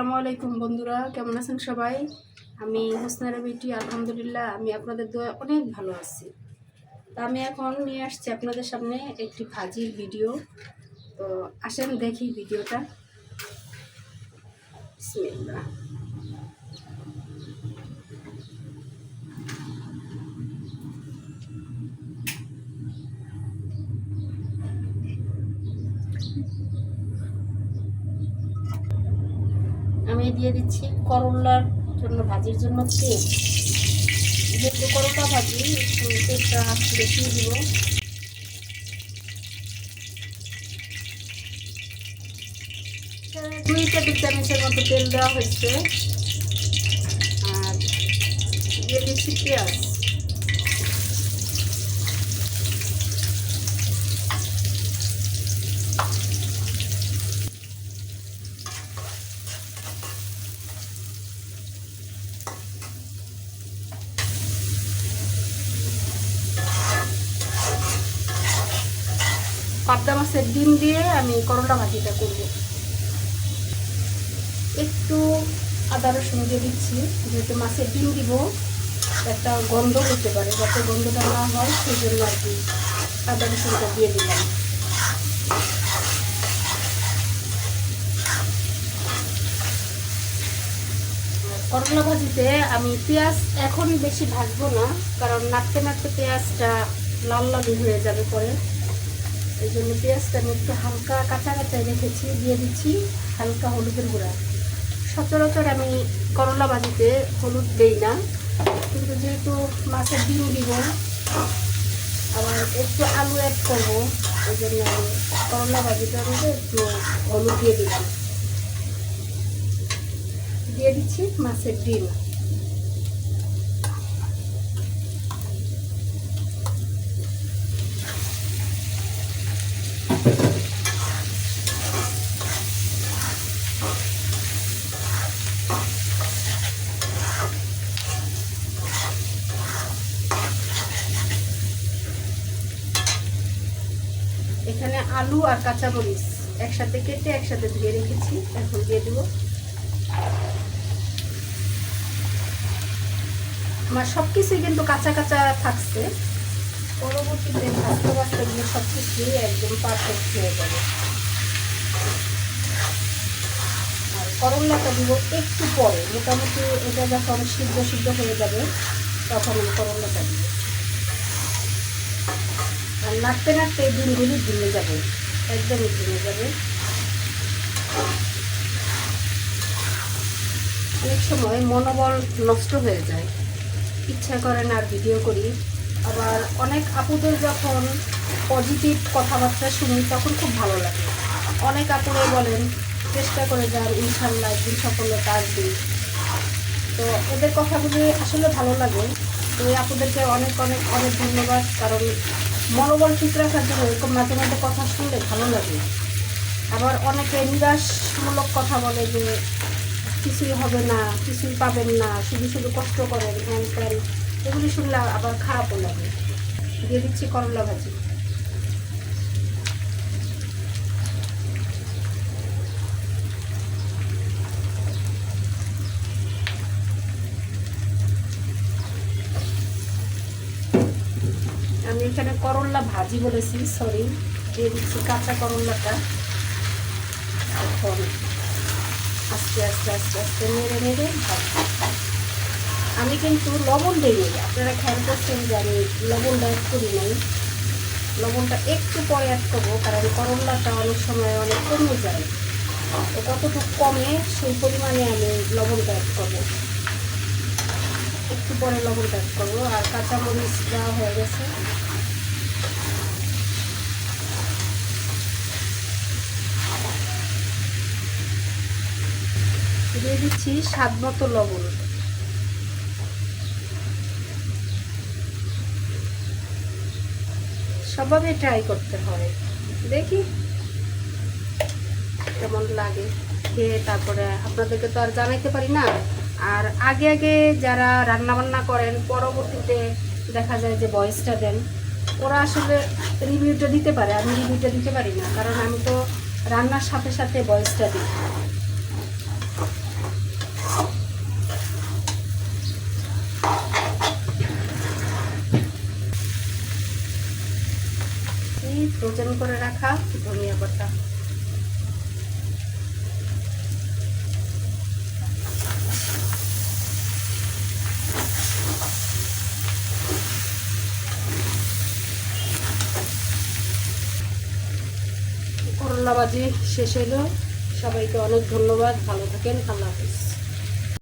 আসসালামু আলাইকুম বন্ধুরা, কেমন আছেন সবাই? আমি হোসনারা বেটি, আলহামদুলিল্লাহ আমি আপনাদের দোয়া অনেক ভালো আছি। তা আমি এখন নিয়ে আসছি আপনাদের সামনে একটি ভাজির ভিডিও। তো আসেন দেখি ভিডিওটা। বিসমিল্লাহ। আমি দিয়ে দিচ্ছি করলার জন্য, ভাজির জন্য তেল। যেহেতু করলা ভাজি, একটু তেলটা বেশি দিব। 2 টেবিল চামচের মতো তেল দেওয়া হয়েছে। আর দিয়ে দিচ্ছি পেঁয়াজ। পাবদা মাছের ডিম দিয়ে আমি করলা ভাজিটা করব। একটু আদা রসুন দিয়ে দিচ্ছি, যেহেতু মাছের ডিম দিব একটা গন্ধ হতে পারে, যাতে গন্ধটা না হয় সেই জন্য আর কি আদা রসুনটা দিয়ে দিলাম। করলা ভাজিতে আমি পেঁয়াজ এখন বেশি ভাজবো না, কারণ নাড়তে নাড়তে পেঁয়াজটা লাল লাল হয়ে যাবে পরে। এই জন্য পেঁয়াজটা আমি একটু হালকা কাঁচা কাঁচায় রেখেছি। দিয়ে দিচ্ছি হালকা হলুদের গুঁড়া। সচরাচর আমি করলা ভাজিতে হলুদ দেই না, কিন্তু যেহেতু মাছের ডিম দিব, আবার একটু আলু অ্যাড করবো, ওই জন্য আমি করলা ভাজিটার মধ্যে একটু হলুদ দিয়ে দিলাম। দিয়ে দিচ্ছি মাছের ডিম। এখানে আলু আর কাঁচামরিচ একসাথে কেটে একসাথে ধুয়ে রেখেছি, এখন দিয়ে দেবো। আমার সব কিছুই কিন্তু কাঁচা কাঁচা থাকছে, পরবর্তীতে ভাজতে ভাজতে গিয়ে সব কিছুই একদম পারফেক্ট হয়ে যাবে। আর করলাটা দিব একটু পরে, মোটামুটি এটা যখন সিদ্ধ সিদ্ধ হয়ে যাবে তখন আমি করলাটা দিব। আর নাড়তে নাড়তে এই ডিমগুলি ভেঙে যাবে, একদমই ভেঙে যাবে। অনেক সময় মনোবল নষ্ট হয়ে যায়, ইচ্ছা করে না আর ভিডিও করি। আবার অনেক আপুদের যখন পজিটিভ কথাবার্তা শুনি তখন খুব ভালো লাগে। অনেক আপুরাই বলেন চেষ্টা করে যান, ইনশাল্লাহ একদিন সফলতা আসবে। তো এদের কথাগুলি আসলে ভালো লাগে। তো এই আপুদেরকে অনেক অনেক অনেক ধন্যবাদ, কারণ মনোবল ঠিক রাখার জন্য এরকম মাঝে মাঝে কথা শুনলে ভালো লাগে। আবার অনেকে নিরাশমূলক কথা বলে যে কিছুই হবে না, কিছুই পাবেন না, শুধু শুধু কষ্ট করেন, হ্যান ত্যান, এগুলি শুনলে আবার খারাপও লাগে। দিয়ে দিচ্ছি করলা ভাজি। আমি এখানে করলা ভাজি বলেছি, সরি। দিয়ে দিচ্ছি কাঁচা করলাটা। এখন আস্তে আস্তে আস্তে আস্তে নেড়ে নেড়ে ভাজি। আমি কিন্তু লবণ দিইনি, আপনারা খেয়াল করছেন যে আমি লবণটা অ্যাড করি নাই। লবণটা একটু পরে অ্যাড করবো, কারণ করলাটা অনেক সময় অনেক কমে যায়। তো কতটুকু কমে সেই পরিমাণে আমি লবণটা অ্যাড করবো। একটু পরে লবণটা অ্যাড করবো। আর কাঁচামরিচ দেওয়া হয়ে গেছে। দিয়ে দিচ্ছি স্বাদ মতো লবণ। সবাই ট্রাই করতে হয়, দেখি কেমন লাগে খেয়ে, তারপরে আপনাদেরকে তো আর জানাইতে পারি না। আর আগে আগে যারা রান্না বান্না করেন, পরবর্তীতে দেখা যায় যে ভয়েসটা দেন, ওরা আসলে রিভিউটা দিতে পারে, আমি রিভিউটা দিতে পারি না, কারণ আমি তো রান্নার সাথে সাথে ভয়েসটা দিই। দিচ্ছি ফ্রোজেন করে রাখা ধনিয়া পাতা। করলা ভাজি শেষ হলো। সবাইকে অনেক ধন্যবাদ, ভালো থাকেন, আল্লাহ হাফেজ।